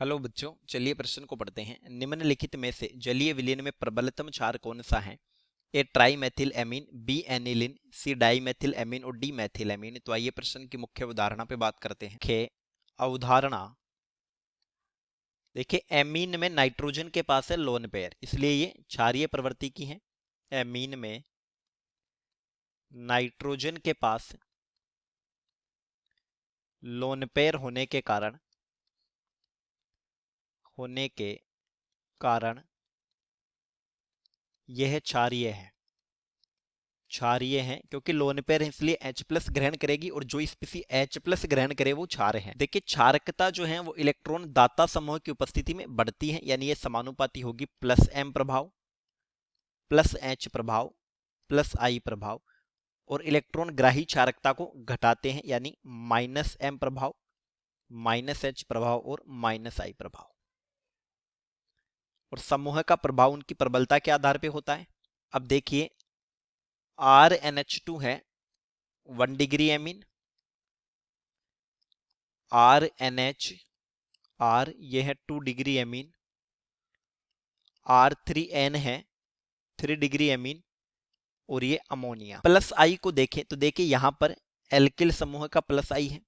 Hello बच्चों, चलिए प्रश्न को पढ़ते हैं। निम्नलिखित में से जलीय विलयन में प्रबलतम क्षार कौन सा है? ए ट्राईमेथिल एमीन, बी एनिलीन, सी डाईमेथिल एमीन और डी मैथिल एमीन। तो आइए प्रश्न की मुख्य अवधारणा पे बात करते हैं। खे अवधारणा देखिए, एमीन में नाइट्रोजन के पास है लोन पेयर, इसलिए ये क्षारीय प्रवृत्ति की है। एमीन में नाइट्रोजन के पास लोन पेयर होने के कारण यह क्षारीय है क्योंकि लोन पेयर है, इसलिए H प्लस ग्रहण करेगी और जो स्पीसी H प्लस ग्रहण करे वो क्षार है। देखिए, क्षारकता जो है वो इलेक्ट्रॉन दाता समूह की उपस्थिति में बढ़ती है, यानी ये समानुपाती होगी प्लस M प्रभाव प्लस H प्रभाव प्लस I प्रभाव, और इलेक्ट्रॉन ग्राही क्षारकता को घटाते हैं, यानी माइनस M प्रभाव माइनस H प्रभाव और माइनस I प्रभाव। और समूह का प्रभाव उनकी प्रबलता के आधार पर होता है। अब देखिए, RNH2 है 1 डिग्री एमीन, RNH यह है 2 डिग्री एमीन, R3N है 3 डिग्री एमीन, और ये अमोनिया। प्लस आई को देखें तो देखिए यहां पर एल्किल समूह का प्लस आई है,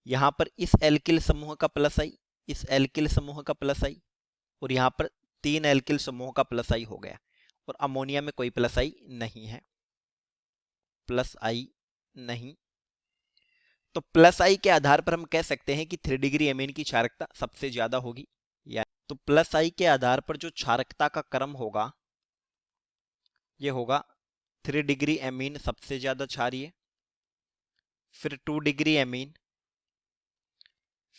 यहां पर इस एल्किल समूह का प्लस आई, इस एल्किल समूह का प्लस आई, और यहां पर 3 एल्किल समूह का प्लस आई हो गया। और अमोनिया में कोई प्लस आई नहीं है, प्लस आई नहीं। तो प्लस आई के आधार पर हम कह सकते हैं कि 3 डिग्री एमीन की क्षारकता सबसे ज्यादा होगी। या तो प्लस आई के आधार पर जो क्षारकता का क्रम होगा ये होगा 3 डिग्री एमीन सबसे ज्यादा क्षारीय, फिर 2 डिग्री एमीन,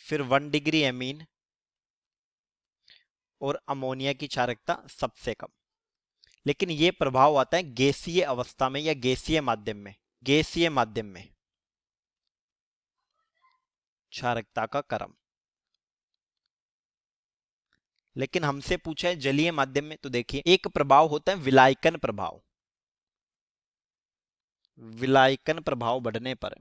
फिर 1 डिग्री एमीन, और अमोनिया की क्षारकता सबसे कम। लेकिन यह प्रभाव आता है गैसीय अवस्था में या गैसीय माध्यम में। गैसीय माध्यम में क्षारकता का क्रम, लेकिन हमसे पूछा है जलीय माध्यम में। तो देखिए, एक प्रभाव होता है विलायकन प्रभाव। विलायकन प्रभाव बढ़ने पर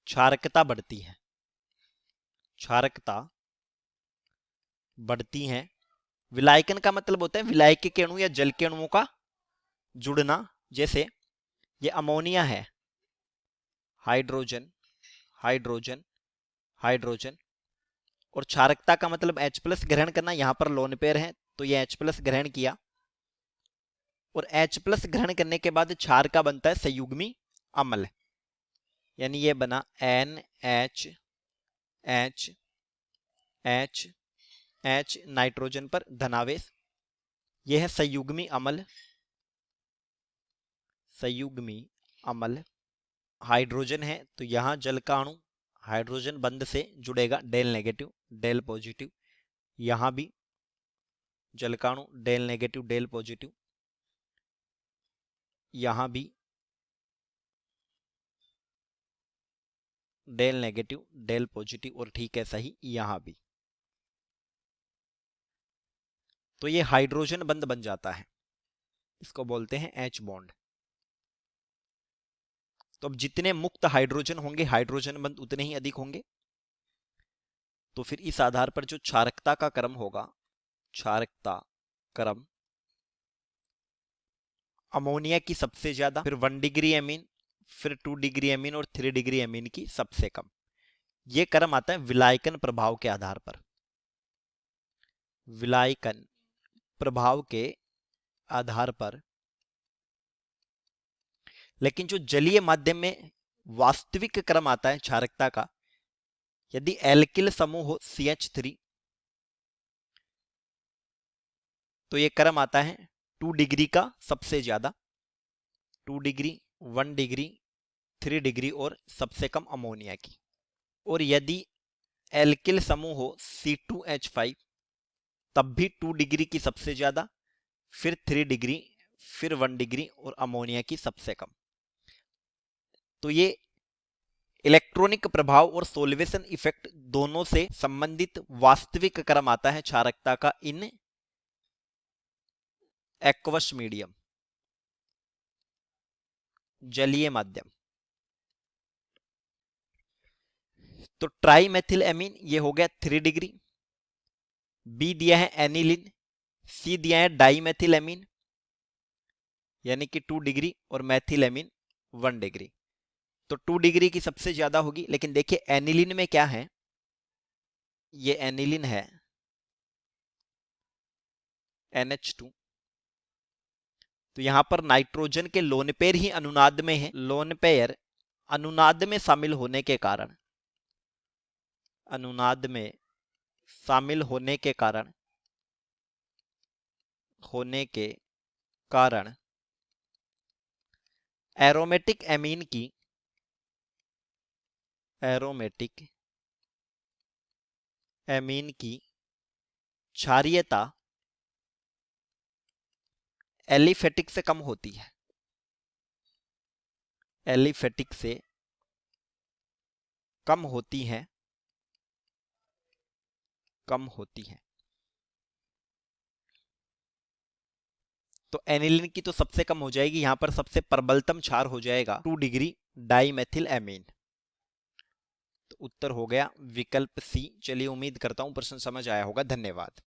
क्षारकता बढ़ती है। विलायकन का मतलब होता है विलायक के अणु या जल के अणुओं का जुड़ना। जैसे ये अमोनिया है, हाइड्रोजन हाइड्रोजन हाइड्रोजन, और क्षारकता का मतलब H प्लस ग्रहण करना। यहां पर लोन पेयर है तो ये H प्लस ग्रहण किया, और H प्लस ग्रहण करने के बाद क्षार का बनता है संयुग्मी अम्ल, यानी ये बना NH नाइट्रोजन पर धनावेश। यह है संयुग्मी अम्ल। हाइड्रोजन है तो यहां जल का अणु हाइड्रोजन बंध से जुड़ेगा, डेल नेगेटिव डेल पॉजिटिव। यहां भी जल का अणु डेल नेगेटिव डेल पॉजिटिव, यहां भी डेल नेगेटिव डेल पॉजिटिव, और ठीक है सही यहां भी। तो ये हाइड्रोजन बंध बन जाता है, इसको बोलते हैं H बॉन्ड। तो अब जितने मुक्त हाइड्रोजन होंगे हाइड्रोजन बंध उतने ही अधिक होंगे। तो फिर इस आधार पर जो क्षारकता का क्रम होगा, क्षारकता क्रम अमोनिया की सबसे ज्यादा, फिर 1 डिग्री एमीन, फिर 2 डिग्री एमीन और 3 डिग्री एमीन की सबसे कम। यह क्रम आता है विलायकन प्रभाव के आधार पर। विलायकन प्रभाव के आधार पर। लेकिन जो जलीय माध्यम में वास्तविक क्रम आता है क्षारकता का, यदि एल्किल समूह हो CH3 तो यह क्रम आता है 2 डिग्री का सबसे ज्यादा, 2 डिग्री, 1 डिग्री, 3 डिग्री और सबसे कम अमोनिया की। और यदि एल्किल समूह हो C2H5 तब भी 2 डिग्री की सबसे ज्यादा, फिर 3 डिग्री, फिर 1 डिग्री और अमोनिया की सबसे कम। तो ये इलेक्ट्रॉनिक प्रभाव और सोलिवेशन इफेक्ट दोनों से संबंधित वास्तविक क्रम आता है क्षारकता का इन एक्वस मीडियम। जलीय माध्यम। तो ट्राई मेथिल एमीन ये हो गया 3 डिग्री। बी दिया है एनिलिन, सी दिया है डाई मेथिल एमीन यानी कि 2 डिग्री, और मैथिल एमीन 1 डिग्री। तो 2 डिग्री की सबसे ज्यादा होगी, लेकिन देखिए एनिलिन में क्या है, ये एनिलिन है NH2, तो यहां पर नाइट्रोजन के लोन पेयर ही अनुनाद में है। लोन पेयर अनुनाद में शामिल होने के कारण, अनुनाद में शामिल होने के कारण एरोमेटिक एमीन की क्षारीयता एलिफेटिक से कम होती है, एलिफेटिक से कम होती है, तो एनिलिन की तो सबसे कम हो जाएगी, यहां पर सबसे प्रबलतम क्षार हो जाएगा 2 डिग्री डाई मेथिल एमीन। तो उत्तर हो गया विकल्प सी। चलिए उम्मीद करता हूं प्रश्न समझ आया होगा। धन्यवाद।